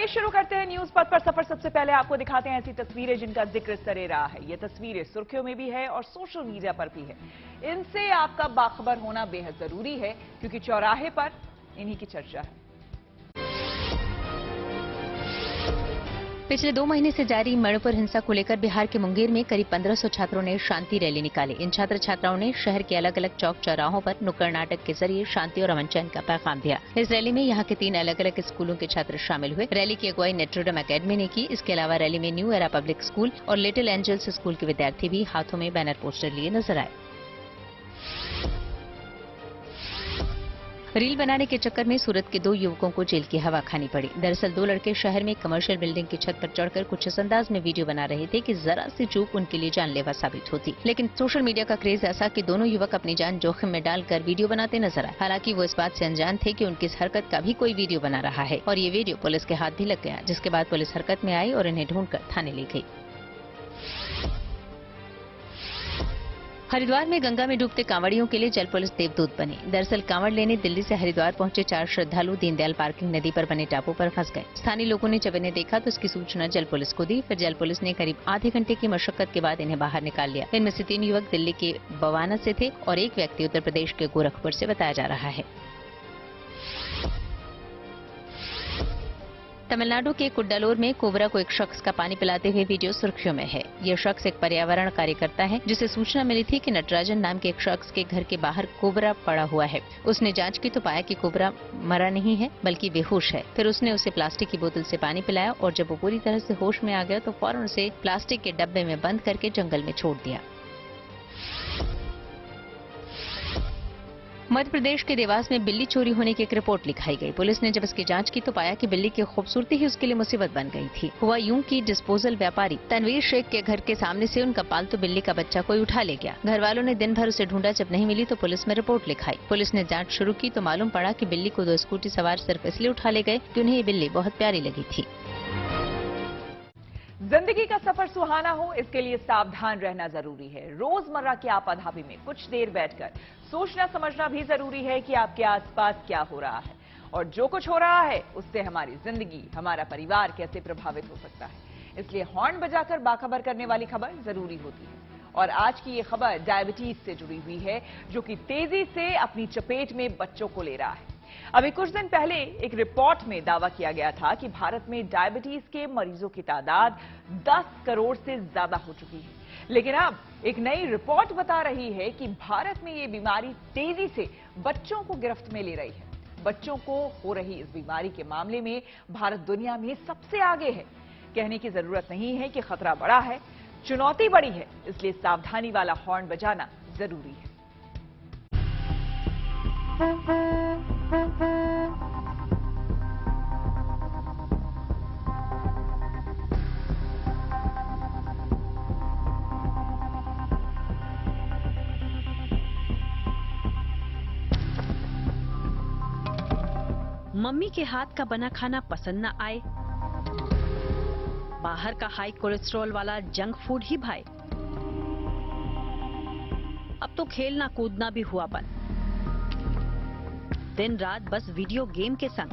चलिए शुरू करते हैं न्यूज पथ पर सफर। सबसे पहले आपको दिखाते हैं ऐसी तस्वीरें जिनका जिक्र सरे रहा है। ये तस्वीरें सुर्खियों में भी है और सोशल मीडिया पर भी है। इनसे आपका बाखबर होना बेहद जरूरी है क्योंकि चौराहे पर इन्हीं की चर्चा है। पिछले 2 महीने से जारी मणिपुर हिंसा को लेकर बिहार के मुंगेर में करीब 1500 छात्रों ने शांति रैली निकाली। इन छात्र छात्राओं ने शहर के अलग अलग चौक चौराहों पर नुक्कड़ नाटक के जरिए शांति और अमन चैन का पैगाम दिया। इस रैली में यहाँ के 3 अलग अलग स्कूलों के छात्र शामिल हुए। रैली की अगुवाई नेट्रोडम एकेडमी ने की। इसके अलावा रैली में न्यू एरा पब्लिक स्कूल और लिटिल एंजल्स स्कूल के विद्यार्थी भी हाथों में बैनर पोस्टर लिए नजर आए। रील बनाने के चक्कर में सूरत के 2 युवकों को जेल की हवा खानी पड़ी। दरअसल 2 लड़के शहर में कमर्शियल बिल्डिंग की छत पर चढ़कर कुछ इस अंदाज में वीडियो बना रहे थे कि जरा सी चूक उनके लिए जानलेवा साबित होती। लेकिन सोशल मीडिया का क्रेज ऐसा कि दोनों युवक अपनी जान जोखिम में डालकर वीडियो बनाते नजर आए। हालांकि वो इस बात से अनजान थे कि उनकी इस हरकत का भी कोई वीडियो बना रहा है और ये वीडियो पुलिस के हाथ भी लग गया, जिसके बाद पुलिस हरकत में आई और इन्हें ढूंढकर थाने ले गई। हरिद्वार में गंगा में डूबते कांवड़ियों के लिए जल पुलिस देवदूत बनी। दरअसल कांवड़ लेने दिल्ली से हरिद्वार पहुंचे 4 श्रद्धालु दीनदयाल पार्किंग नदी पर बने टापू पर फंस गए। स्थानीय लोगों ने जब इन्हें देखा तो इसकी सूचना जल पुलिस को दी। फिर जल पुलिस ने करीब आधे घंटे की मशक्कत के बाद इन्हें बाहर निकाल लिया। इनमें से 3 युवक दिल्ली के बवाना से थे और एक व्यक्ति उत्तर प्रदेश के गोरखपुर से बताया जा रहा है। तमिलनाडु के कुड्डालोर में कोबरा को एक शख्स का पानी पिलाते हुए वीडियो सुर्खियों में है। यह शख्स एक पर्यावरण कार्यकर्ता है जिसे सूचना मिली थी कि नटराजन नाम के एक शख्स के घर के बाहर कोबरा पड़ा हुआ है। उसने जांच की तो पाया कि कोबरा मरा नहीं है बल्कि बेहोश है। फिर उसने उसे प्लास्टिक की बोतल से पानी पिलाया और जब वो पूरी तरह से होश में आ गया तो फौरन उसे प्लास्टिक के डब्बे में बंद करके जंगल में छोड़ दिया। मध्य प्रदेश के देवास में बिल्ली चोरी होने की एक रिपोर्ट लिखाई गई। पुलिस ने जब इसकी जांच की तो पाया कि बिल्ली की खूबसूरती ही उसके लिए मुसीबत बन गई थी। हुआ यूं कि डिस्पोजल व्यापारी तनवीर शेख के घर के सामने से उनका पालतू बिल्ली का बच्चा कोई उठा ले गया। घर वालों ने दिन भर उसे ढूंढा, जब नहीं मिली तो पुलिस में रिपोर्ट लिखाई। पुलिस ने जाँच शुरू की तो मालूम पड़ा कि बिल्ली को 2 स्कूटी सवार सिर्फ इसलिए उठा ले गए कि उन्हें ये बिल्ली बहुत प्यारी लगी थी। जिंदगी का सफर सुहाना हो, इसके लिए सावधान रहना जरूरी है। रोजमर्रा की आपाधापी में कुछ देर बैठकर सोचना समझना भी जरूरी है कि आपके आसपास क्या हो रहा है और जो कुछ हो रहा है उससे हमारी जिंदगी, हमारा परिवार कैसे प्रभावित हो सकता है। इसलिए हॉर्न बजाकर बाखबर करने वाली खबर जरूरी होती है। और आज की ये खबर डायबिटीज से जुड़ी हुई है जो कि तेजी से अपनी चपेट में बच्चों को ले रहा है। अभी कुछ दिन पहले एक रिपोर्ट में दावा किया गया था कि भारत में डायबिटीज के मरीजों की तादाद 10 करोड़ से ज्यादा हो चुकी है। लेकिन अब एक नई रिपोर्ट बता रही है कि भारत में ये बीमारी तेजी से बच्चों को गिरफ्त में ले रही है। बच्चों को हो रही इस बीमारी के मामले में भारत दुनिया में सबसे आगे है। कहने की जरूरत नहीं है कि खतरा बड़ा है, चुनौती बड़ी है, इसलिए सावधानी वाला हॉर्न बजाना जरूरी है। मम्मी के हाथ का बना खाना पसंद न आए, बाहर का हाई कोलेस्ट्रॉल वाला जंक फूड ही भाए। अब तो खेलना कूदना भी हुआ बंद, दिन रात बस वीडियो गेम के संग।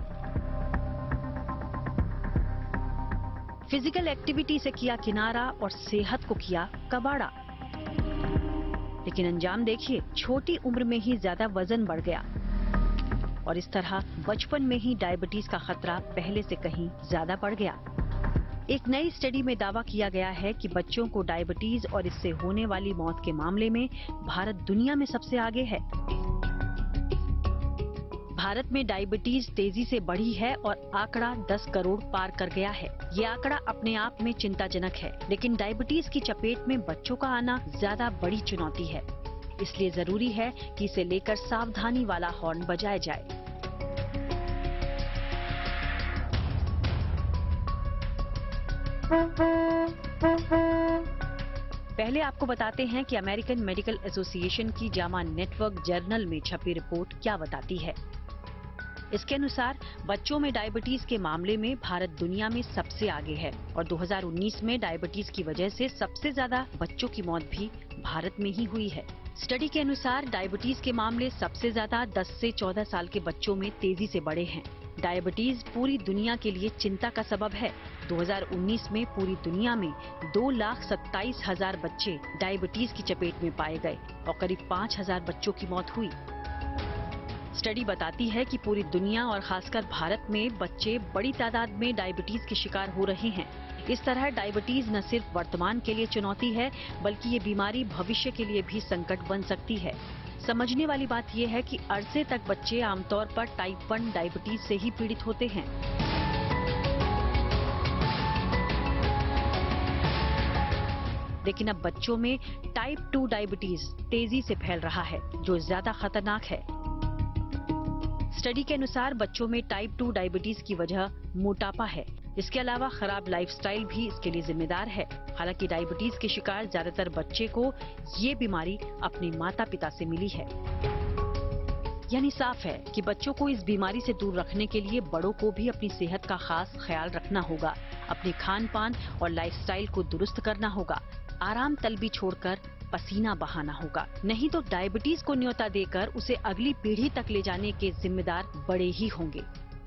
फिजिकल एक्टिविटी से किया किनारा और सेहत को किया कबाड़ा। लेकिन अंजाम देखिए, छोटी उम्र में ही ज्यादा वजन बढ़ गया और इस तरह बचपन में ही डायबिटीज का खतरा पहले से कहीं ज्यादा बढ़ गया। एक नई स्टडी में दावा किया गया है कि बच्चों को डायबिटीज और इससे होने वाली मौत के मामले में भारत दुनिया में सबसे आगे है। भारत में डायबिटीज तेजी से बढ़ी है और आंकड़ा 10 करोड़ पार कर गया है। ये आंकड़ा अपने आप में चिंताजनक है, लेकिन डायबिटीज की चपेट में बच्चों का आना ज्यादा बड़ी चुनौती है। इसलिए जरूरी है कि इसे लेकर सावधानी वाला हॉर्न बजाया जाए। पहले आपको बताते हैं कि अमेरिकन मेडिकल एसोसिएशन की जामा नेटवर्क जर्नल में छपी रिपोर्ट क्या बताती है। इसके अनुसार बच्चों में डायबिटीज के मामले में भारत दुनिया में सबसे आगे है और 2019 में डायबिटीज की वजह से सबसे ज्यादा बच्चों की मौत भी भारत में ही हुई है। स्टडी के अनुसार डायबिटीज के मामले सबसे ज्यादा 10 से 14 साल के बच्चों में तेजी से बढ़े हैं। डायबिटीज पूरी दुनिया के लिए चिंता का सबब है। 2019 में पूरी दुनिया में 2,27,000 बच्चे डायबिटीज की चपेट में पाए गए और करीब 5,000 बच्चों की मौत हुई। स्टडी बताती है कि पूरी दुनिया और खासकर भारत में बच्चे बड़ी तादाद में डायबिटीज के शिकार हो रहे हैं। इस तरह डायबिटीज न सिर्फ वर्तमान के लिए चुनौती है, बल्कि ये बीमारी भविष्य के लिए भी संकट बन सकती है। समझने वाली बात यह है कि अरसे तक बच्चे आमतौर पर टाइप 1 डायबिटीज से ही पीड़ित होते हैं। लेकिन अब बच्चों में टाइप 2 डायबिटीज तेजी से फैल रहा है, जो ज्यादा खतरनाक है। स्टडी के अनुसार बच्चों में टाइप 2 डायबिटीज की वजह मोटापा है। इसके अलावा खराब लाइफस्टाइल भी इसके लिए जिम्मेदार है। हालांकि डायबिटीज के शिकार ज्यादातर बच्चे को ये बीमारी अपने माता पिता से मिली है। यानी साफ है कि बच्चों को इस बीमारी से दूर रखने के लिए बड़ों को भी अपनी सेहत का खास ख्याल रखना होगा। अपने खान पान और लाइफस्टाइल को दुरुस्त करना होगा। आराम तलबी छोड़कर पसीना बहाना होगा, नहीं तो डायबिटीज को न्योता देकर उसे अगली पीढ़ी तक ले जाने के जिम्मेदार बड़े ही होंगे।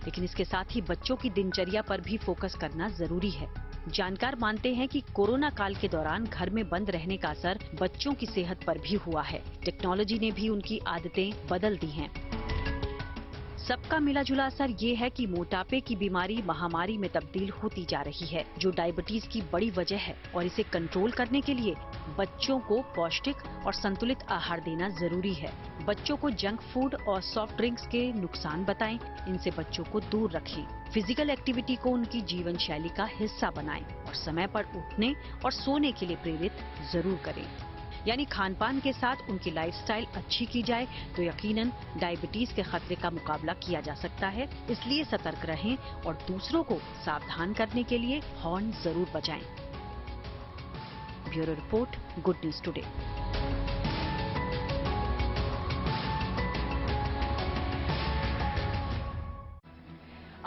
लेकिन इसके साथ ही बच्चों की दिनचर्या पर भी फोकस करना जरूरी है। जानकार मानते हैं कि कोरोना काल के दौरान घर में बंद रहने का असर बच्चों की सेहत पर भी हुआ है। टेक्नोलॉजी ने भी उनकी आदतें बदल दी हैं। सबका मिलाजुला असर ये है कि मोटापे की बीमारी महामारी में तब्दील होती जा रही है, जो डायबिटीज की बड़ी वजह है। और इसे कंट्रोल करने के लिए बच्चों को पौष्टिक और संतुलित आहार देना जरूरी है। बच्चों को जंक फूड और सॉफ्ट ड्रिंक्स के नुकसान बताएं, इनसे बच्चों को दूर रखें। फिजिकल एक्टिविटी को उनकी जीवन शैली का हिस्सा बनाएं और समय पर उठने और सोने के लिए प्रेरित जरूर करें। यानी खान पान के साथ उनकी लाइफस्टाइल अच्छी की जाए तो यकीनन डायबिटीज के खतरे का मुकाबला किया जा सकता है। इसलिए सतर्क रहें और दूसरों को सावधान करने के लिए हॉर्न जरूर बजाएं। Bureau report, good news today.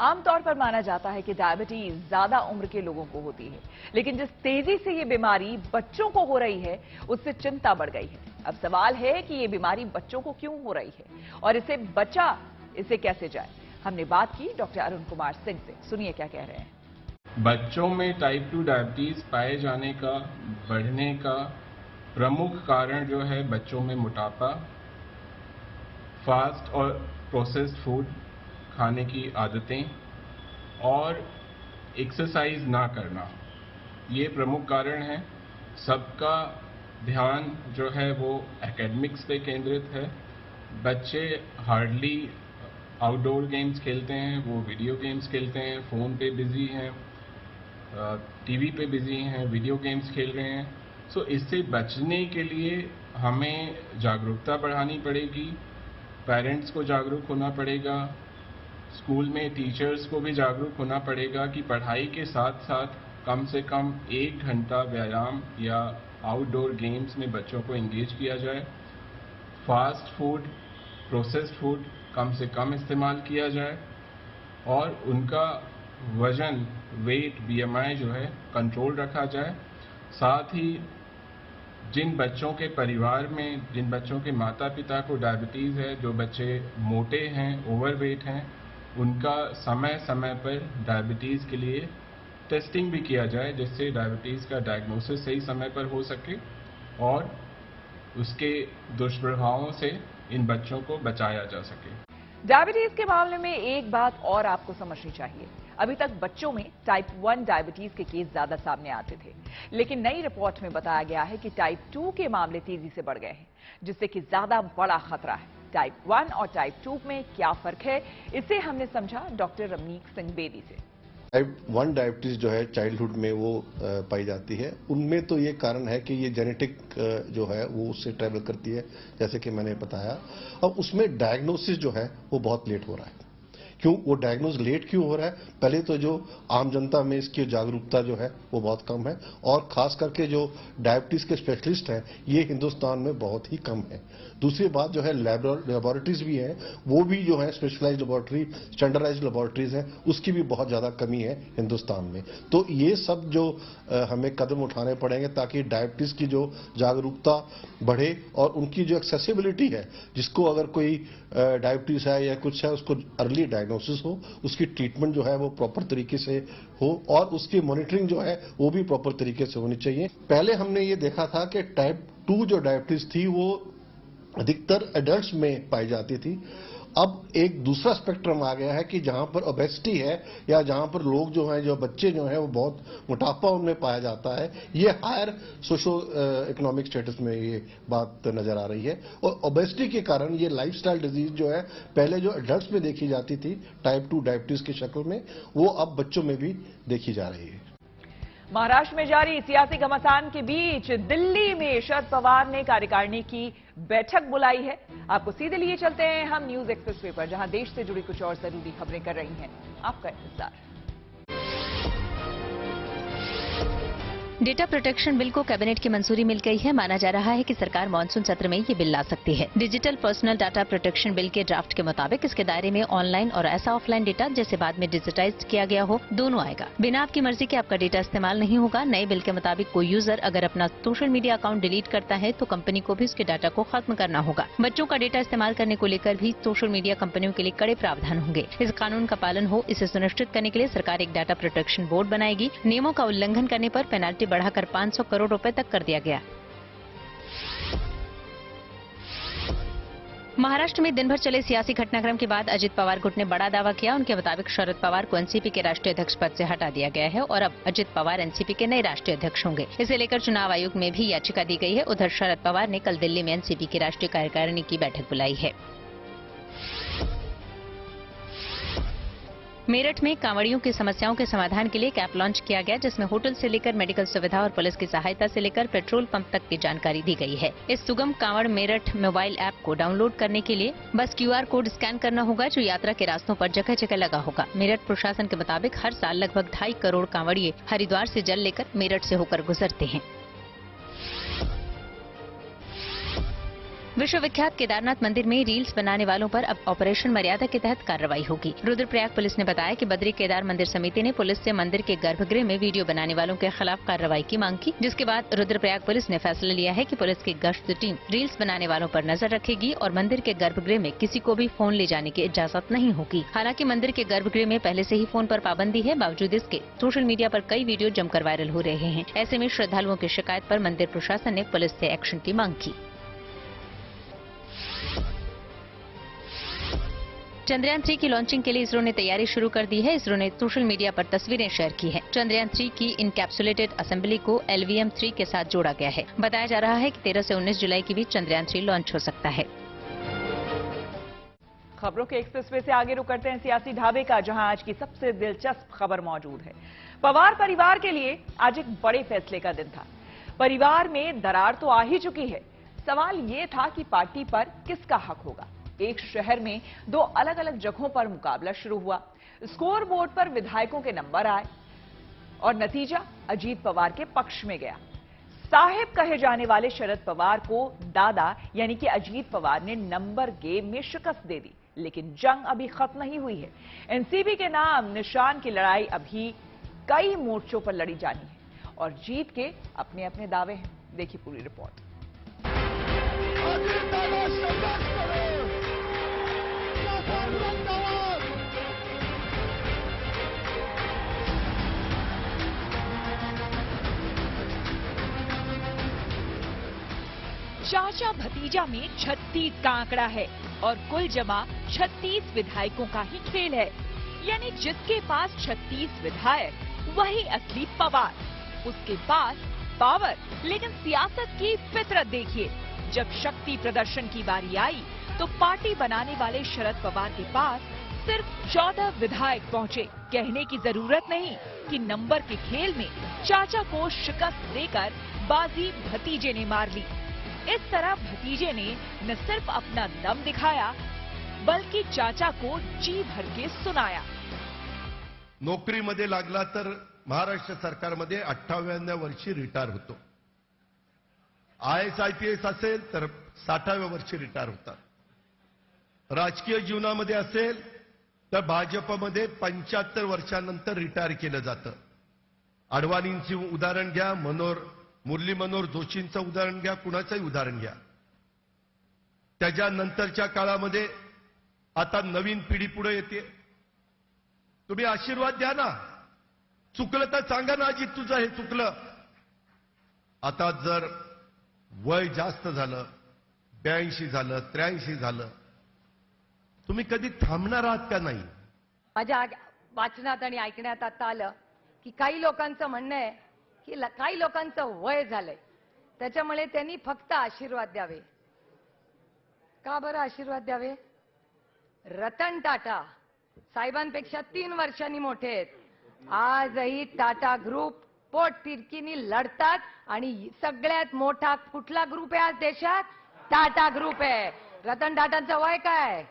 आमतौर पर माना जाता है कि डायबिटीज ज्यादा उम्र के लोगों को होती है, लेकिन जिस तेजी से ये बीमारी बच्चों को हो रही है, उससे चिंता बढ़ गई है। अब सवाल है कि ये बीमारी बच्चों को क्यों हो रही है और इसे कैसे जाए। हमने बात की डॉक्टर अरुण कुमार सिंह से, सुनिए क्या कह रहे हैं। बच्चों में टाइप 2 डायबिटीज पाए जाने का, बढ़ने का प्रमुख कारण जो है बच्चों में मोटापा, फास्ट और प्रोसेस्ड फूड खाने की आदतें और एक्सरसाइज ना करना, ये प्रमुख कारण है। सबका ध्यान जो है वो एकेडमिक्स पे केंद्रित है। बच्चे हार्डली आउटडोर गेम्स खेलते हैं, वो वीडियो गेम्स खेलते हैं, फ़ोन पे बिजी हैं, टीवी पे बिजी हैं, वीडियो गेम्स खेल रहे हैं। सो इससे बचने के लिए हमें जागरूकता बढ़ानी पड़ेगी, पेरेंट्स को जागरूक होना पड़ेगा, स्कूल में टीचर्स को भी जागरूक होना पड़ेगा कि पढ़ाई के साथ साथ कम से कम 1 घंटा व्यायाम या आउटडोर गेम्स में बच्चों को एंगेज किया जाए। फास्ट फूड, प्रोसेस्ड फूड कम से कम इस्तेमाल किया जाए और उनका वजन, वेट, BMI जो है कंट्रोल रखा जाए। साथ ही जिन बच्चों के परिवार में, जिन बच्चों के माता पिता को डायबिटीज़ है, जो बच्चे मोटे हैं, ओवरवेट हैं, उनका समय समय पर डायबिटीज़ के लिए टेस्टिंग भी किया जाए, जिससे डायबिटीज़ का डायग्नोसिस सही समय पर हो सके और उसके दुष्प्रभावों से इन बच्चों को बचाया जा सके। डायबिटीज के मामले में एक बात और आपको समझनी चाहिए। अभी तक बच्चों में टाइप 1 डायबिटीज के केस ज्यादा सामने आते थे, लेकिन नई रिपोर्ट में बताया गया है कि टाइप 2 के मामले तेजी से बढ़ गए हैं, जिससे कि ज्यादा बड़ा खतरा है। टाइप 1 और टाइप 2 में क्या फर्क है, इसे हमने समझा डॉक्टर रमनीक सिंह बेदी से। टाइप 1 डायबिटीज जो है चाइल्डहुड में वो पाई जाती है। उनमें तो ये कारण है कि ये जेनेटिक जो है वो उससे ट्रैवल करती है, जैसे कि मैंने बताया। अब उसमें डायग्नोसिस जो है वो बहुत लेट हो रहा है। क्यों वो डायग्नोज लेट क्यों हो रहा है? पहले तो जो आम जनता में इसकी जागरूकता जो है वो बहुत कम है और खास करके जो डायबिटीज के स्पेशलिस्ट हैं ये हिंदुस्तान में बहुत ही कम है। दूसरी बात जो है लेबोरेटरीज भी हैं, वो भी जो है स्पेशलाइज्ड लेबोरेटरी, स्टैंडर्डाइज्ड लेबोरेटरीज हैं, उसकी भी बहुत ज़्यादा कमी है हिंदुस्तान में। तो ये सब जो हमें कदम उठाने पड़ेंगे ताकि डायबिटीज़ की जो जागरूकता बढ़े और उनकी जो एक्सेसिबिलिटी है, जिसको अगर कोई डायबिटीज़ है या कुछ है उसको अर्ली डायग्नोस डायग्नोसिस हो, उसकी ट्रीटमेंट जो है वो प्रॉपर तरीके से हो और उसकी मॉनिटरिंग जो है वो भी प्रॉपर तरीके से होनी चाहिए। पहले हमने ये देखा था कि टाइप 2 जो डायबिटीज थी वो अधिकतर एडल्ट्स में पाई जाती थी। अब एक दूसरा स्पेक्ट्रम आ गया है कि जहां पर ओबेसिटी है या जहां पर लोग जो हैं, जो बच्चे जो हैं वो बहुत मोटापा उनमें पाया जाता है, ये हायर सोशो इकोनॉमिक स्टेटस में ये बात नजर आ रही है। और ओबेसिटी के कारण ये लाइफस्टाइल डिजीज जो है पहले जो एडल्ट्स में देखी जाती थी टाइप 2 डायबिटीज की शक्ल में, वो अब बच्चों में भी देखी जा रही है। महाराष्ट्र में जारी सियासी घमासान के बीच दिल्ली में शरद पवार ने कार्यकारिणी की बैठक बुलाई है। आपको सीधे लिए चलते हैं हम न्यूज एक्सप्रेस पर, जहां देश से जुड़ी कुछ और जरूरी खबरें कर रही हैं आपका इंतजार। डेटा प्रोटेक्शन बिल को कैबिनेट की मंजूरी मिल गई है। माना जा रहा है कि सरकार मानसून सत्र में ये बिल ला सकती है। Digital personal data protection bill के ड्राफ्ट के मुताबिक इसके दायरे में ऑनलाइन और ऐसा ऑफलाइन डेटा जिसे बाद में डिजिटाइज किया गया हो, दोनों आएगा। बिना आपकी मर्जी के आपका डेटा इस्तेमाल नहीं होगा। नए बिल के मुताबिक कोई यूजर अगर अपना सोशल मीडिया अकाउंट डिलीट करता है तो कंपनी को भी उसके डाटा को खत्म करना होगा। बच्चों का डेटा इस्तेमाल करने को लेकर भी सोशल मीडिया कंपनियों के लिए कड़े प्रावधान होंगे। इस कानून का पालन हो, इसे सुनिश्चित करने के लिए सरकार एक डाटा प्रोटेक्शन बोर्ड बनाएगी। नियमों का उल्लंघन करने पर पेनाल्टी बढ़ाकर 500 करोड़ रुपए तक कर दिया गया। महाराष्ट्र में दिन भर चले सियासी घटनाक्रम के बाद अजित पवार गुट ने बड़ा दावा किया। उनके मुताबिक शरद पवार को एनसीपी के राष्ट्रीय अध्यक्ष पद से हटा दिया गया है और अब अजित पवार एनसीपी के नए राष्ट्रीय अध्यक्ष होंगे। इसे लेकर चुनाव आयोग में भी याचिका दी गई है। उधर शरद पवार ने कल दिल्ली में एनसीपी की राष्ट्रीय कार्यकारिणी की बैठक बुलाई है। मेरठ में कांवड़ियों की समस्याओं के समाधान के लिए एक ऐप लॉन्च किया गया, जिसमें होटल से लेकर मेडिकल सुविधा और पुलिस की सहायता से लेकर पेट्रोल पंप तक की जानकारी दी गई है। इस सुगम कांवड़ मेरठ मोबाइल ऐप को डाउनलोड करने के लिए बस QR कोड स्कैन करना होगा, जो यात्रा के रास्तों पर जगह जगह लगा होगा। मेरठ प्रशासन के मुताबिक हर साल लगभग 2.5 करोड़ कांवड़िए हरिद्वार से जल लेकर मेरठ से होकर गुजरते हैं। विश्वविख्यात केदारनाथ मंदिर में रील्स बनाने वालों पर अब ऑपरेशन मर्यादा के तहत कार्रवाई होगी। रुद्रप्रयाग पुलिस ने बताया कि बद्री केदार मंदिर समिति ने पुलिस से मंदिर के गर्भगृह में वीडियो बनाने वालों के खिलाफ कार्रवाई की मांग की, जिसके बाद रुद्रप्रयाग पुलिस ने फैसला लिया है कि पुलिस की गश्त टीम रील्स बनाने वालों पर नजर रखेगी और मंदिर के गर्भगृह में किसी को भी फोन ले जाने की इजाजत नहीं होगी। हालांकि मंदिर के गर्भगृह में पहले से ही फोन पर पाबंदी है, बावजूद इसके सोशल मीडिया पर कई वीडियो जमकर वायरल हो रहे हैं। ऐसे में श्रद्धालुओं की शिकायत पर मंदिर प्रशासन ने पुलिस से एक्शन की मांग की। चंद्रयान 3 की लॉन्चिंग के लिए इसरो ने तैयारी शुरू कर दी है। इसरो ने सोशल मीडिया पर तस्वीरें शेयर की हैं। चंद्रयान 3 की इनकैप्सुलेटेड असेंबली को LVM-3 के साथ जोड़ा गया है। बताया जा रहा है कि 13 से 19 जुलाई के बीच चंद्रयान 3 लॉन्च हो सकता है। खबरों के एक्सप्रेसवे से आगे रुक करते हैं सियासी ढाबे का, जहां आज की सबसे दिलचस्प खबर मौजूद है। पवार परिवार के लिए आज एक बड़े फैसले का दिन था। परिवार में दरार तो आ ही चुकी है, सवाल ये था कि पार्टी पर किसका हक होगा। एक शहर में 2 अलग अलग जगहों पर मुकाबला शुरू हुआ। स्कोर बोर्ड पर विधायकों के नंबर आए और नतीजा अजीत पवार के पक्ष में गया। साहिब कहे जाने वाले शरद पवार को दादा यानी कि अजीत पवार ने नंबर गेम में शिकस्त दे दी, लेकिन जंग अभी खत्म नहीं हुई है। एनसीपी के नाम निशान की लड़ाई अभी कई मोर्चों पर लड़ी जानी है और जीत के अपने अपने दावे हैं। देखिए पूरी रिपोर्ट। चाचा भतीजा में 36 का आंकड़ा है और कुल जमा 36 विधायकों का ही खेल है। यानी जिसके पास 36 विधायक वही असली पवार, उसके पास पावर। लेकिन सियासत की फितरत देखिए, जब शक्ति प्रदर्शन की बारी आई तो पार्टी बनाने वाले शरद पवार के पास सिर्फ 14 विधायक पहुंचे। कहने की जरूरत नहीं कि नंबर के खेल में चाचा को शिकस्त देकर बाजी भतीजे ने मार ली। इस तरह भतीजे ने न सिर्फ अपना दम दिखाया बल्कि चाचा को जी भर के सुनाया। नोकरीमध्ये लागला तर महाराष्ट्र सरकारमध्ये 58व्या वर्षी रिटायर होतो। IAS IPS असेल तर 60व्या वर्षी रिटायर होतात। राजकीय जीवनामध्ये असेल तर भाजपमध्ये 75 वर्षानंतर रिटायर केलं जातं। अडवाणींची उदाहरण घ्या, मुरली मनोहर जोशींचं उदाहरण घ्या, कुणाचंही उदाहरण घ्या। त्याच्यानंतरच्या काळामध्ये आता नवीन पिढी पुढे येते, तुम्ही आशीर्वाद द्या ना. चुकलं तर सांगा ना, अजित तुझं हे चुकलं. आता जर वय जास्त झालं, 82 झालं, 83 झालं, तुम्ही कधी थांबणार आहात का नाही? माझ्या वाचनात आणि ऐकण्यात आता आलं की काही लोकांचं म्हणणं आहे की काही लोकांचं वय झालंय, त्याच्यामुळे त्यांनी फक्त आशीर्वाद द्यावे. का बरं आशीर्वाद द्यावे? रतन टाटा साहेबांपेक्षा 3 वर्षांनी मोठे आहेत. आजही टाटा ग्रुप पोटतिरकीनी लढतात आणि सगळ्यात मोठा कुठला ग्रुप आहे आज देशात? टाटा ग्रुप आहे. रतन टाटांचं वय काय?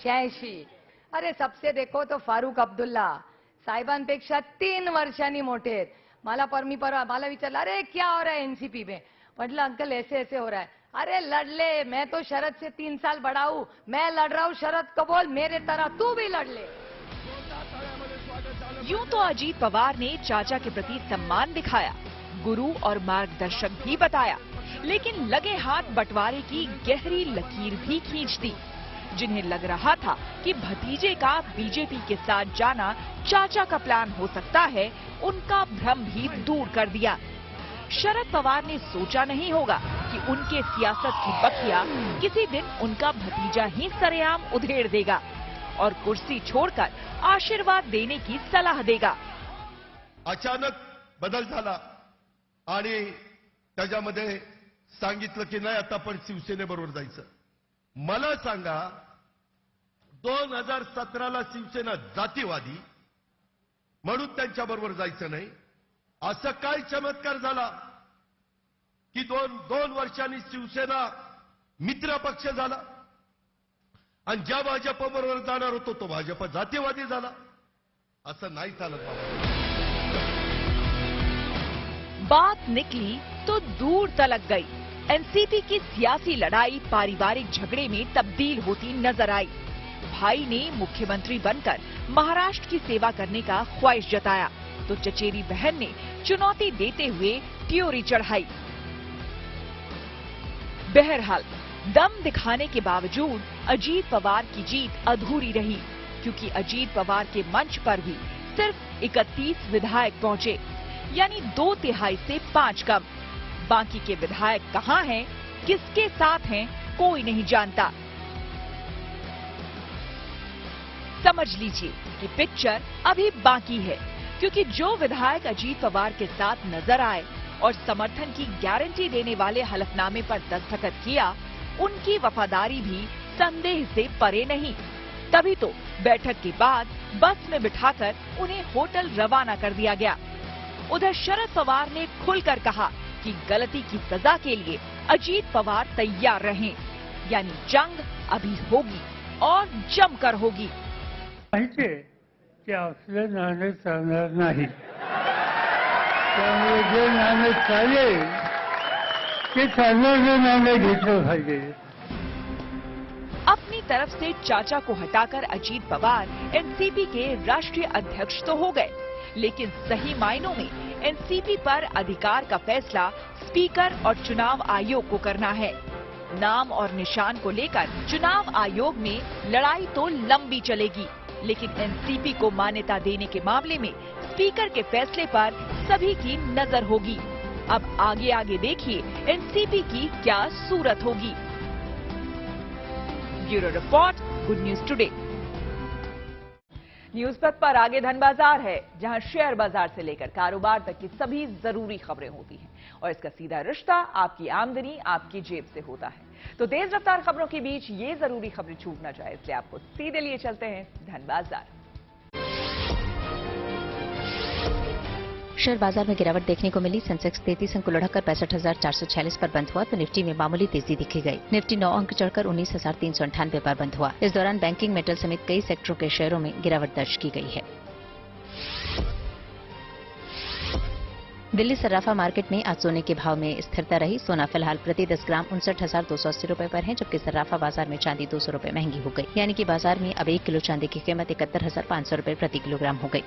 86. अरे सबसे देखो तो फारूक अब्दुल्ला साहेबांपेक्षा 3 वर्षांनी मोठे आहेत. मला विचारलं, अरे क्या हो रहा है एनसीपी में? म्हटलं अंकल ऐसे ऐसे हो रहा है. अरे लड़ मैं तो शरद से 3 साल बड़ा हूं, मैं लड़ रहा हूं शरद को बोल मेरे तरह तू भी लड़ ले. यूं तो अजीत पवार ने चाचा के प्रति सम्मान दिखाया, गुरु और मार्गदर्शक भी बताया, लेकिन लगे हाथ बंटवारे की गहरी लकीर भी खींच दी. जिन्हें लग रहा था कि भतीजे का बीजेपी के साथ जाना चाचा का प्लान हो सकता है, उनका भ्रम भी दूर कर दिया. शरद पवार ने सोचा नहीं होगा कि उनके सियासत की बखिया किसी दिन उनका भतीजा ही सरेआम उधेड़ देगा और कुर्सी छोड़कर आशीर्वाद देने की सलाह देगा. अचानक बदल झाला आणि त्याच्यामध्ये सांगितलं की नाही आता पण शिवसेनेबरोबर जायचं. मला सांगा, 2017ला शिवसेना जातीवादी म्हणून त्यांच्याबरोबर जायचं नाही, असं काय चमत्कार झाला की दोन वर्षांनी शिवसेना मित्र पक्ष झाला आणि ज्या भाजपबरोबर जाणार होतो तो भाजप जातीवादी झाला? असं नाही चालत बाबा. बात निकली तो दूर तलक गई. एनसीपी की सियासी लड़ाई पारिवारिक झगड़े में तब्दील होती नजर आई. भाई ने मुख्यमंत्री बनकर महाराष्ट्र की सेवा करने का ख्वाहिश जताया तो चचेरी बहन ने चुनौती देते हुए त्योरी चढ़ाई. बहरहाल दम दिखाने के बावजूद अजीत पवार की जीत अधूरी रही, क्योंकि अजीत पवार के मंच पर भी सिर्फ 31 विधायक पहुंचे, यानी 2/3 से 5 कम. बाकी के विधायक कहां हैं, किसके साथ हैं, कोई नहीं जानता. समझ लीजिए कि पिक्चर अभी बाकी है, क्योंकि जो विधायक अजीत पवार के साथ नजर आए और समर्थन की गारंटी देने वाले हलफनामे पर दस्तखत किया, उनकी वफादारी भी संदेह से परे नहीं. तभी तो बैठक के बाद बस में बिठाकर उन्हें होटल रवाना कर दिया गया. उधर शरद पवार ने खुलकर कहा कि गलती की सजा के लिए अजीत पवार तैयार रहें, यानी जंग अभी होगी और जमकर होगी. माहिती की असलं नाणं चालणार नाही, त्यामुळे जे नाणं चालेल ते चालणारं नाणं घेतलं पाहिजे. अपनी तरफ से चाचा को हटाकर अजीत पवार एनसीपी के राष्ट्रीय अध्यक्ष तो हो गए, लेकिन सही मायनों में एनसीपी पर अधिकार का फैसला स्पीकर और चुनाव आयोग को करना है. नाम और निशान को लेकर चुनाव आयोग में लड़ाई तो लंबी चलेगी, लेकिन एनसीपी को मान्यता देने के मामले में स्पीकर के फैसले पर सभी की नजर होगी. अब आगे आगे देखिए एनसीपी की क्या सूरत होगी. Bureau report, good news today. News पथ पर आगे धन बाजार है, जहां शेयर बाजार से लेकर कारोबार तक की सभी जरूरी खबरें होती हैं और इसका सीधा रिश्ता आपकी आमदनी आपकी जेब से होता है. तो तेज रफ्तार खबरों के बीच ये जरूरी खबरें छूट ना जाए, इसलिए आपको सीधे लिए चलते हैं धन बाजार. शेयर बाजार में गिरावट देखने को मिली. सेंसेक्स 33 अंक लुढ़ककर 65,446 पर बंद हुआ तो निफ्टी में मामूली तेजी दिखी गई. निफ्टी 9 अंक चढ़कर 19,398 पर बंद हुआ. इस दौरान बैंकिंग, मेटल समेत कई सेक्टरों के शेयरों में गिरावट दर्ज की गई है. दिल्ली सर्राफा मार्केट में आज सोने के भाव में स्थिरता रही. सोना फिलहाल प्रति 10 ग्राम 59,280 रुपए पर है, जबकि सर्राफा बाजार में चांदी 200 रुपए महंगी हो गई, यानी कि बाजार में अब 1 किलो चांदी की कीमत 71,500 रुपए प्रति किलोग्राम हो गई.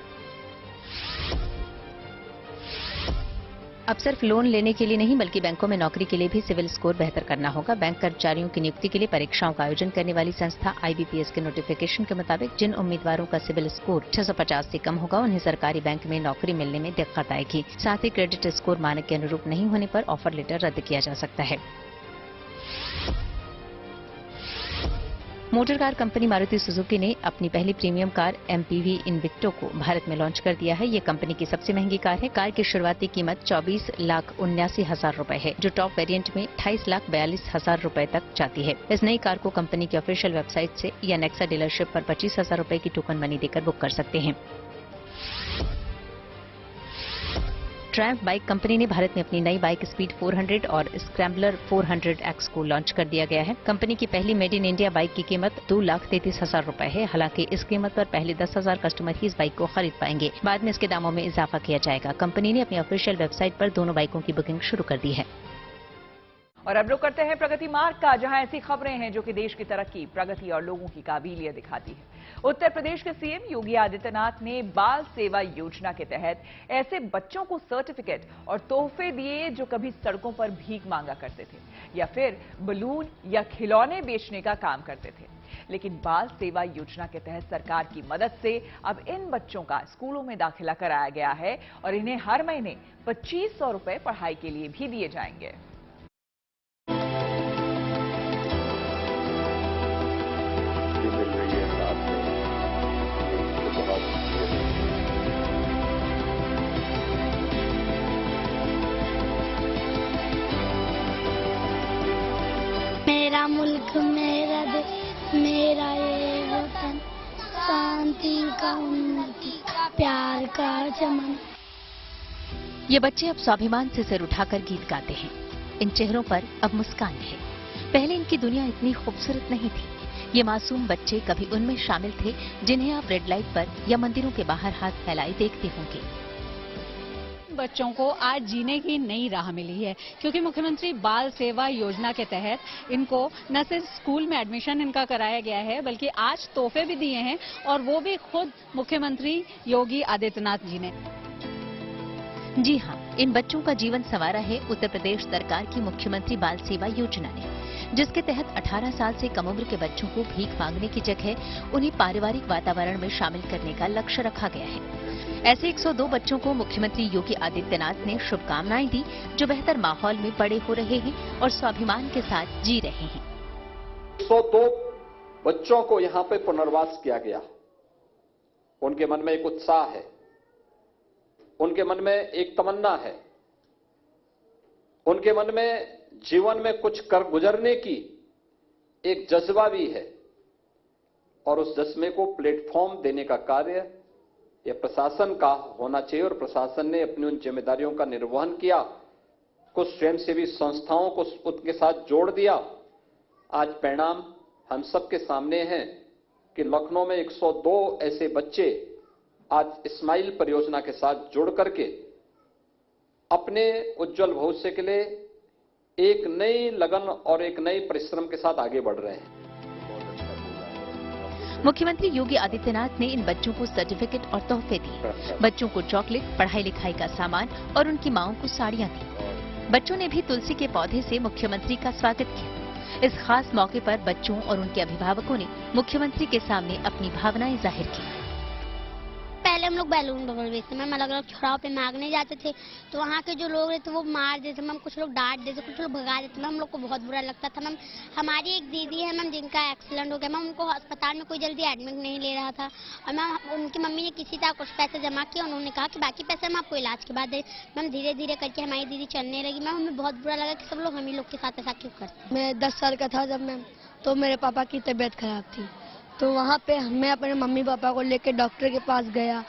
अब सिर्फ लोन लेने के लिए नहीं बल्कि बैंकों में नौकरी के लिए भी सिविल स्कोर बेहतर करना होगा। बैंक कर्मचारियों की नियुक्ति के लिए परीक्षाओं का आयोजन करने वाली संस्था IBPS के नोटिफिकेशन के मुताबिक जिन उम्मीदवारों का सिविल स्कोर 650 से कम होगा उन्हें सरकारी बैंक में नौकरी मिलने में दिक्कत आएगी। साथ ही क्रेडिट स्कोर मानक के अनुरूप नहीं होने पर ऑफर लेटर रद्द किया जा सकता है। Motor car company Maruti Suzuki ने अपनी पहली प्रीमियम कार MPV इन्विक्टो को भारत में लॉन्च कर दिया है। ये कंपनी की सबसे महंगी कार है। कार की शुरुआती कीमत 24,79,000 रुपए है, जो टॉप वेरिएंट में 28,42,000 रुपए तक जाती है। इस नई कार को कंपनी की ऑफिशियल वेबसाइट से या नेक्सा डीलरशिप पर 25,000 रुपए की टोकन मनी देकर बुक कर सकते हैं। ट्रायम्फ बाइक कंपनी ने भारत में अपनी नई बाइक स्पीड 400 और स्क्रैम्बलर 400X को लॉन्च कर दिया गया है। कंपनी की पहली मेड इन इंडिया बाइक की कीमत 2,33,000 रुपए है। हालांकि इस कीमत पर पहले 10,000 कस्टमर ही इस बाइक को खरीद पाएंगे। बाद में इसके दामों में इजाफा किया जाएगा। कंपनी ने अपनी ऑफिशियल वेबसाइट पर दोनों बाइकों की बुकिंग शुरू कर दी है। और अब रुक करते हैं प्रगति मार्ग का, जहां ऐसी खबरें हैं जो कि देश की तरक्की, प्रगति और लोगों की काबिलियत दिखाती है। उत्तर प्रदेश के सीएम योगी आदित्यनाथ ने बाल सेवा योजना के तहत ऐसे बच्चों को सर्टिफिकेट और तोहफे दिए जो कभी सड़कों पर भीख मांगा करते थे या फिर बलून या खिलौने बेचने का काम करते थे। लेकिन बाल सेवा योजना के तहत सरकार की मदद से अब इन बच्चों का स्कूलों में दाखिला कराया गया है और इन्हें हर महीने 2500 रुपए पढ़ाई के लिए भी दिए जाएंगे। मेरा मुल्क मेरा देश मेरा ये वतन, शांति का उन्नति का प्यार का चमन। ये बच्चे अब स्वाभिमान से सिर उठाकर गीत गाते हैं। इन चेहरों पर अब मुस्कान है। पहले इनकी दुनिया इतनी खूबसूरत नहीं थी। ये मासूम बच्चे कभी उनमें शामिल थे जिन्हें आप रेड लाइट पर या मंदिरों के बाहर हाथ फैलाए देखते होंगे। बच्चों को आज जीने की नई राह मिली है, क्योंकि मुख्यमंत्री बाल सेवा योजना के तहत इनको न सिर्फ स्कूल में एडमिशन इनका कराया गया है, बल्कि आज तोहफे भी दिए हैं, और वो भी खुद मुख्यमंत्री योगी आदित्यनाथ जी ने। जी हाँ, इन बच्चों का जीवन संवारा है उत्तर प्रदेश सरकार की मुख्यमंत्री बाल सेवा योजना ने, जिसके तहत 18 साल से कम उम्र के बच्चों को भीख मांगने की जगह उन्हें पारिवारिक वातावरण में शामिल करने का लक्ष्य रखा गया है। ऐसे 102 बच्चों को मुख्यमंत्री योगी आदित्यनाथ ने शुभकामनाएं दी, जो बेहतर माहौल में बड़े हो रहे हैं और स्वाभिमान के साथ जी रहे हैं। 102 बच्चों को यहां पे पुनर्वास किया गया। उनके मन में एक उत्साह है, उनके मन में एक तमन्ना है, उनके मन में जीवन में कुछ कर गुजरने की एक जज्बा भी है, और उस जज्बे को प्लेटफॉर्म देने का कार्य यह प्रशासन का होना चाहिए। और प्रशासन ने अपनी उन जिम्मेदारियों का निर्वहन किया, कुछ स्वयंसेवी संस्थाओं को उनके साथ जोड़ दिया। आज परिणाम हम सबके सामने हैं कि लखनऊ में 102 ऐसे बच्चे आज स्माइल परियोजना के साथ जुड़ करके अपने उज्जवल भविष्य के लिए एक नई लगन और एक नई परिश्रम के साथ आगे बढ़ रहे हैं। मुख्यमंत्री योगी आदित्यनाथ ने इन बच्चों को सर्टिफिकेट और तोहफे दिए। बच्चों को चॉकलेट, पढ़ाई लिखाई का सामान और उनकी माओं को साड़ियां दी। बच्चों ने भी तुलसी के पौधे से मुख्यमंत्री का स्वागत किया। इस खास मौके पर बच्चों और उनके अभिभावकों ने मुख्यमंत्री के सामने अपनी भावनाएं जाहिर की। पहले हम लोग बैलून बबल बेचते, मैम अलग अलग छोराव पे मांगने जाते थे, तो वहाँ के जो लोग रहते वो मार देते मैम, कुछ लोग डांट देते, कुछ लोग भगा देते मैम। हम लोग को बहुत बुरा लगता था मैम। हमारी एक दीदी है मैम जिनका एक्सीडेंट हो गया मैम, उनको अस्पताल में कोई जल्दी एडमिट नहीं ले रहा था, और मैम उनकी मम्मी ने किसी तरह कुछ पैसे जमा किए, उन्होंने कहा कि बाकी पैसे हम आपको इलाज के बाद दे। मैम धीरे धीरे करके हमारी दीदी चलने लगी मैम। हमें बहुत बुरा लगा कि सब लोग हम ही लोग के साथ ऐसा क्यों करते। मैं 10 साल का था जब मैम, तो मेरे पापा की तबीयत खराब थी, तो वहाँ पे मैं अपने मम्मी पापा को लेकर डॉक्टर के पास गया,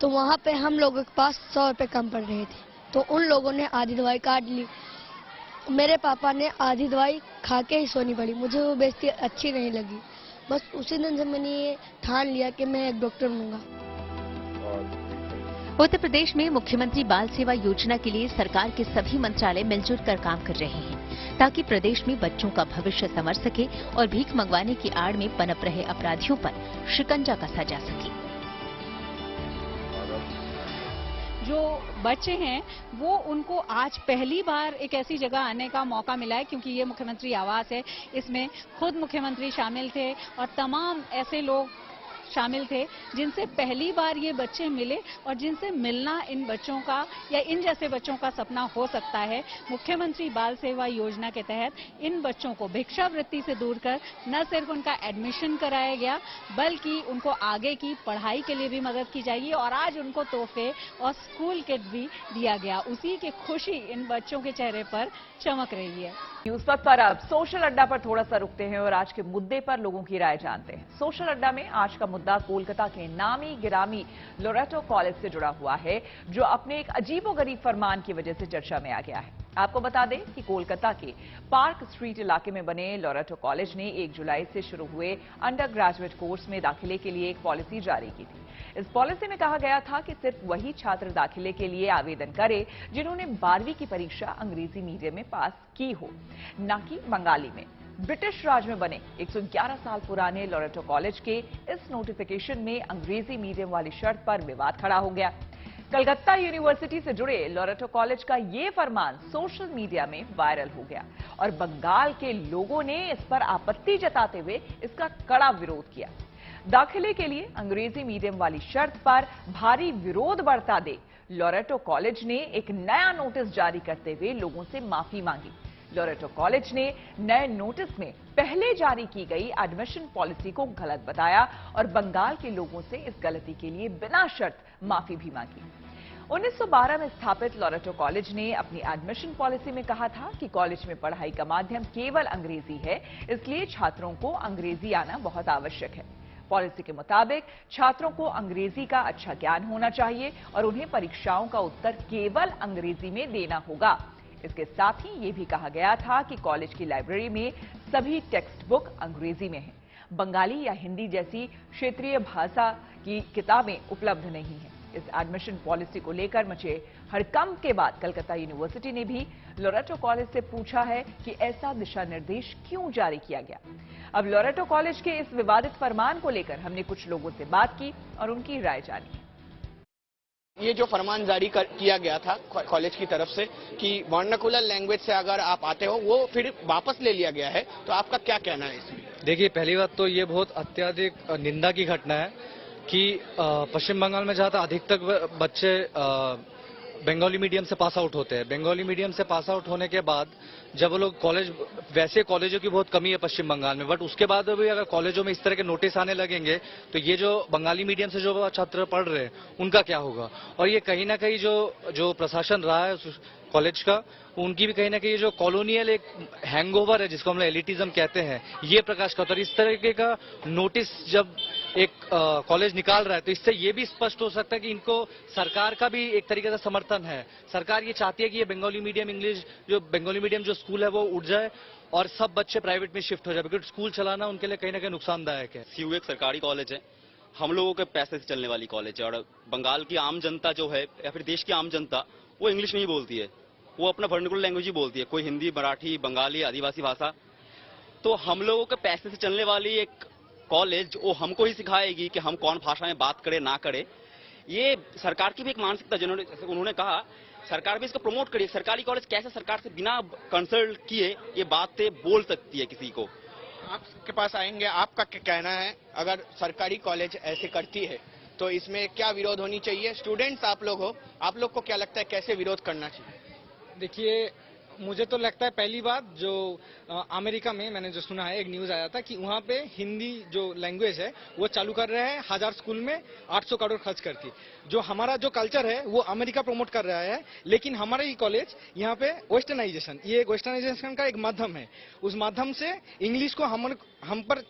तो वहाँ पे हम लोगों के पास 100 रुपये कम पड़ रहे थे, तो उन लोगों ने आधी दवाई काट ली। मेरे पापा ने आधी दवाई खा के ही सोनी पड़ी। मुझे वो बेइज्जती अच्छी नहीं लगी। बस उसी दिन से मैंने ये ठान लिया कि मैं एक डॉक्टर बनूंगा। उत्तर प्रदेश में मुख्यमंत्री बाल सेवा योजना के लिए सरकार के सभी मंत्रालय मिलजुल कर काम कर रहे हैं, ताकि प्रदेश में बच्चों का भविष्य संवर सके और भीख मंगवाने की आड़ में पनप रहे अपराधियों पर शिकंजा कसा जा सके। जो बच्चे हैं वो उनको आज पहली बार एक ऐसी जगह आने का मौका मिला है, क्योंकि ये मुख्यमंत्री आवास है, इसमें खुद मुख्यमंत्री शामिल थे और तमाम ऐसे लोग शामिल थे जिनसे पहली बार ये बच्चे मिले और जिनसे मिलना इन बच्चों का या इन जैसे बच्चों का सपना हो सकता है। मुख्यमंत्री बाल सेवा योजना के तहत इन बच्चों को भिक्षावृत्ति से दूर कर न सिर्फ उनका एडमिशन कराया गया बल्कि उनको आगे की पढ़ाई के लिए भी मदद की जाएगी और आज उनको तोहफे और स्कूल किट भी दिया गया। उसी की खुशी इन बच्चों के चेहरे पर चमक रही है। न्यूज पथ पर अब सोशल अड्डा पर थोड़ा सा रुकते हैं और आज के मुद्दे पर लोगों की राय जानते हैं। सोशल अड्डा में आज का मुद्दा कोलकाता के नामी गिरामी लोरेटो कॉलेज से जुड़ा हुआ है, जो अपने एक अजीबोगरीब फरमान की वजह से चर्चा में आ गया है। आपको बता दें कि कोलकाता के पार्क स्ट्रीट इलाके में बने लोरेटो कॉलेज ने 1 जुलाई से शुरू हुए अंडर ग्रेजुएट कोर्स में दाखिले के लिए एक पॉलिसी जारी की थी। इस पॉलिसी में कहा गया था कि सिर्फ वही छात्र दाखिले के लिए आवेदन करें जिन्होंने 12वीं की परीक्षा अंग्रेजी मीडियम में पास की हो, न कि बंगाली में। ब्रिटिश राज में बने 111 साल पुराने लोरेटो कॉलेज के इस नोटिफिकेशन में अंग्रेजी मीडियम वाली शर्त पर विवाद खड़ा हो गया। कलकत्ता यूनिवर्सिटी से जुड़े लोरेटो कॉलेज का ये फरमान सोशल मीडिया में वायरल हो गया और बंगाल के लोगों ने इस पर आपत्ति जताते हुए इसका कड़ा विरोध किया। दाखिले के लिए अंग्रेजी मीडियम वाली शर्त पर भारी विरोध बढ़ता देख लोरेटो कॉलेज ने एक नया नोटिस जारी करते हुए लोगों से माफी मांगी। लोरेटो कॉलेज ने नए नोटिस में पहले जारी की गई एडमिशन पॉलिसी को गलत बताया और बंगाल के लोगों से इस गलती के लिए बिना शर्त माफी भी मांगी। 1912 में स्थापित लोरेटो कॉलेज ने अपनी एडमिशन पॉलिसी में कहा था कि कॉलेज में पढ़ाई का माध्यम केवल अंग्रेजी है, इसलिए छात्रों को अंग्रेजी आना बहुत आवश्यक है। पॉलिसी के मुताबिक छात्रों को अंग्रेजी का अच्छा ज्ञान होना चाहिए और उन्हें परीक्षाओं का उत्तर केवल अंग्रेजी में देना होगा। इसके साथ ही ये भी कहा गया था कि कॉलेज की लाइब्रेरी में सभी टेक्स्ट बुक अंग्रेजी में हैं। बंगाली या हिंदी जैसी क्षेत्रीय भाषा की किताबें उपलब्ध नहीं हैं। इस एडमिशन पॉलिसी को लेकर मचे हड़कंप के बाद कलकत्ता यूनिवर्सिटी ने भी लोरेटो कॉलेज से पूछा है कि ऐसा दिशा निर्देश क्यों जारी किया गया। अब लोरेटो कॉलेज के इस विवादित फरमान को लेकर हमने कुछ लोगों से बात की और उनकी राय जानी। ये जो फरमान जारी किया गया था कॉलेज की तरफ से कि वर्नाकुलर लैंग्वेज से अगर आप आते हो वो फिर वापस ले लिया गया है, तो आपका क्या कहना है इसमें? देखिए, पहली बात तो ये बहुत अत्यधिक निंदा की घटना है कि पश्चिम बंगाल में जहाँ तक अधिकतर बच्चे बंगाली मीडियम से पास आउट होते हैं। बंगाली मीडियम से पास आउट होने के बाद जब वो लोग कॉलेज, वैसे कॉलेजों की बहुत कमी है पश्चिम बंगाल में, बट उसके बाद भी अगर कॉलेजों में इस तरह के नोटिस आने लगेंगे तो ये जो बंगाली मीडियम से जो छात्र पढ़ रहे हैं उनका क्या होगा। और ये कहीं ना कहीं जो प्रशासन रहा है कॉलेज का, उनकी भी कहीं ना कहीं जो कॉलोनियल एक हैंगओवर है जिसको हम लोग एलिटिज्म कहते हैं, ये प्रकाश करता है। इस तरीके का नोटिस जब एक कॉलेज निकाल रहा है तो इससे ये भी स्पष्ट हो सकता है कि इनको सरकार का भी एक तरीके से समर्थन है। सरकार ये चाहती है कि ये बंगाली मीडियम इंग्लिश, जो बंगाली मीडियम जो स्कूल है वो उठ जाए और सब बच्चे प्राइवेट में शिफ्ट हो जाए, क्योंकि स्कूल चलाना उनके लिए कहीं ना कहीं नुकसानदायक है। सीयू एक सरकारी कॉलेज है, हम लोगों के पैसे से चलने वाली कॉलेज है और बंगाल की आम जनता जो है या फिर देश की आम जनता वो इंग्लिश में ही बोलती है, वो अपना वर्नाकुलर लैंग्वेज ही बोलती है, कोई हिंदी, मराठी, बंगाली, आदिवासी भाषा। तो हम लोगों के पैसे से चलने वाली एक कॉलेज वो हमको ही सिखाएगी कि हम कौन भाषा में बात करें ना करें। ये सरकार की भी एक मानसिकता, जिन्होंने जैसे उन्होंने कहा सरकार भी इसको प्रमोट करिए। सरकारी कॉलेज कैसे सरकार से बिना कंसल्ट किए ये बातें बोल सकती है किसी को। आपके पास आएंगे, आपका क्या कहना है अगर सरकारी कॉलेज ऐसे करती है तो इसमें क्या विरोध होनी चाहिए? स्टूडेंट्स आप लोग हो, आप लोग को क्या लगता है कैसे विरोध करना चाहिए? देखिए, मुझे तो लगता है पहली बात जो अमेरिका में मैंने जो सुना है, एक न्यूज आया था कि वहाँ पे हिंदी जो लैंग्वेज है वो चालू कर रहे हैं 1000 स्कूल में 800 करोड़ खर्च करके। जो हमारा जो कल्चर है वो अमेरिका प्रमोट कर रहा है, लेकिन हमारा ये कॉलेज यहाँ पे वेस्टर्नाइजेशन, ये वेस्टर्नाइजेशन का एक माध्यम है, उस माध्यम से इंग्लिश को हम पर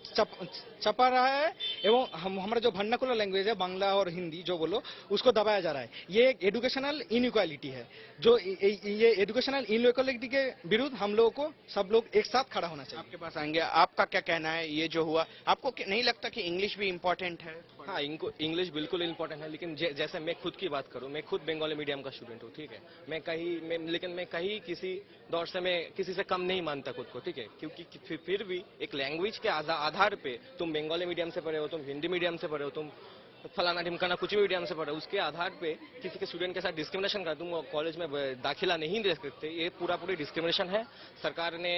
छपा रहा है एवं हमारा जो वर्नाकुलर लैंग्वेज है बांग्ला और हिंदी जो बोलो उसको दबाया जा रहा है। ये एक एजुकेशनल इनइक्वालिटी है, जो ये एजुकेशनल इनइक्वालिटी के विरुद्ध हम लोगों को सब लोग एक साथ खड़ा होना चाहिए। आपके पास आएंगे, आपका क्या कहना है ये जो हुआ? आपको नहीं लगता कि इंग्लिश भी इम्पोर्टेंट है? हाँ, इंग्लिश बिल्कुल इम्पोर्टेंट है, लेकिन जैसे मैं खुद की बात करूं, मैं खुद बंगाली मीडियम का स्टूडेंट हूं, ठीक है। लेकिन मैं कहीं किसी दौर से मैं किसी से कम नहीं मानता खुद को, ठीक है, क्योंकि फिर भी एक लैंग्वेज के आधार पे तुम बंगाली मीडियम से पढ़े हो, तुम हिंदी मीडियम से पढ़े हो, तुम फलाना ढिमकाना कुछ भी मीडियम से पढ़ा, उसके आधार पे किसी के स्टूडेंट के साथ डिस्क्रिमिनेशन कर तुम कॉलेज में दाखिला नहीं दे सकते, ये पूरी डिस्क्रिमिनेशन है। सरकार ने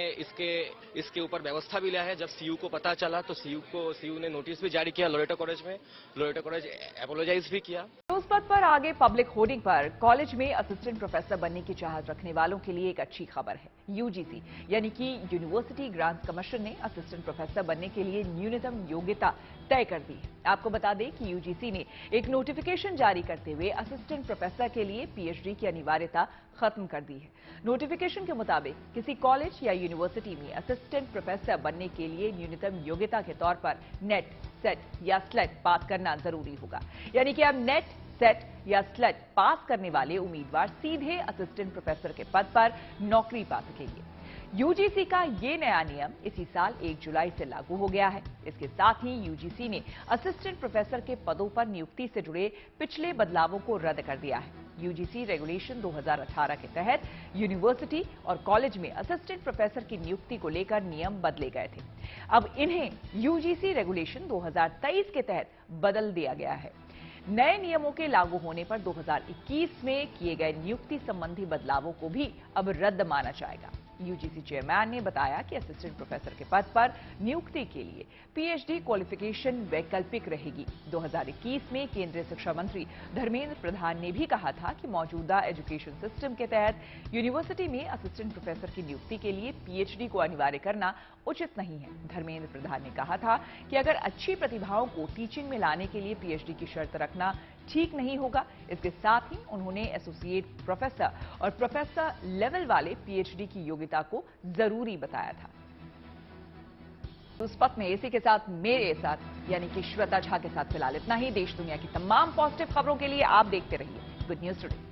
इसके ऊपर व्यवस्था भी लिया है। जब सीयू को पता चला तो सीयू ने नोटिस भी जारी किया लोरेटो कॉलेज में, लोरेटो कॉलेज एपोलोजाइज भी किया। उस पद पर आगे पब्लिक होर्डिंग पर कॉलेज में असिस्टेंट प्रोफेसर बनने की चाहत रखने वालों के लिए एक अच्छी खबर है। यूजीसी यानी कि यूनिवर्सिटी ग्रांट्स कमीशन ने असिस्टेंट प्रोफेसर बनने के लिए न्यूनतम योग्यता तय कर दी है। आपको बता दें कि यूजीसी ने एक नोटिफिकेशन जारी करते हुए असिस्टेंट प्रोफेसर के लिए पीएचडी की अनिवार्यता खत्म कर दी है। नोटिफिकेशन के मुताबिक किसी कॉलेज या यूनिवर्सिटी में असिस्टेंट प्रोफेसर बनने के लिए न्यूनतम योग्यता के तौर पर नेट, सेट या स्लेट पास करना जरूरी होगा। यानी कि अब नेट, सेट या स्लेट पास करने वाले उम्मीदवार सीधे असिस्टेंट प्रोफेसर के पद पर नौकरी पा सकेंगे। यूजीसी का ये नया नियम इसी साल 1 जुलाई से लागू हो गया है। इसके साथ ही यूजीसी ने असिस्टेंट प्रोफेसर के पदों पर नियुक्ति से जुड़े पिछले बदलावों को रद्द कर दिया है। यूजीसी रेगुलेशन 2018 के तहत यूनिवर्सिटी और कॉलेज में असिस्टेंट प्रोफेसर की नियुक्ति को लेकर नियम बदले गए थे। अब इन्हें यूजीसी रेगुलेशन 2023 के तहत बदल दिया गया है। नए नियमों के लागू होने पर 2021 में किए गए नियुक्ति संबंधी बदलावों को भी अब रद्द माना जाएगा। यूजीसी चेयरमैन ने बताया कि असिस्टेंट प्रोफेसर के पद पर नियुक्ति के लिए पीएचडी क्वालिफिकेशन वैकल्पिक रहेगी। 2021 में केंद्रीय शिक्षा मंत्री धर्मेंद्र प्रधान ने भी कहा था कि मौजूदा एजुकेशन सिस्टम के तहत यूनिवर्सिटी में असिस्टेंट प्रोफेसर की नियुक्ति के लिए पीएचडी को अनिवार्य करना उचित नहीं है। धर्मेंद्र प्रधान ने कहा था कि अगर अच्छी प्रतिभाओं को टीचिंग में लाने के लिए पीएचडी की शर्त रखना ठीक नहीं होगा। इसके साथ ही उन्होंने एसोसिएट प्रोफेसर और प्रोफेसर लेवल वाले पीएचडी की योग्यता को जरूरी बताया था। उस पथ में इसी के साथ मेरे साथ यानी कि श्वेता झा के साथ फिलहाल इतना ही। देश दुनिया की तमाम पॉजिटिव खबरों के लिए आप देखते रहिए गुड न्यूज टुडे।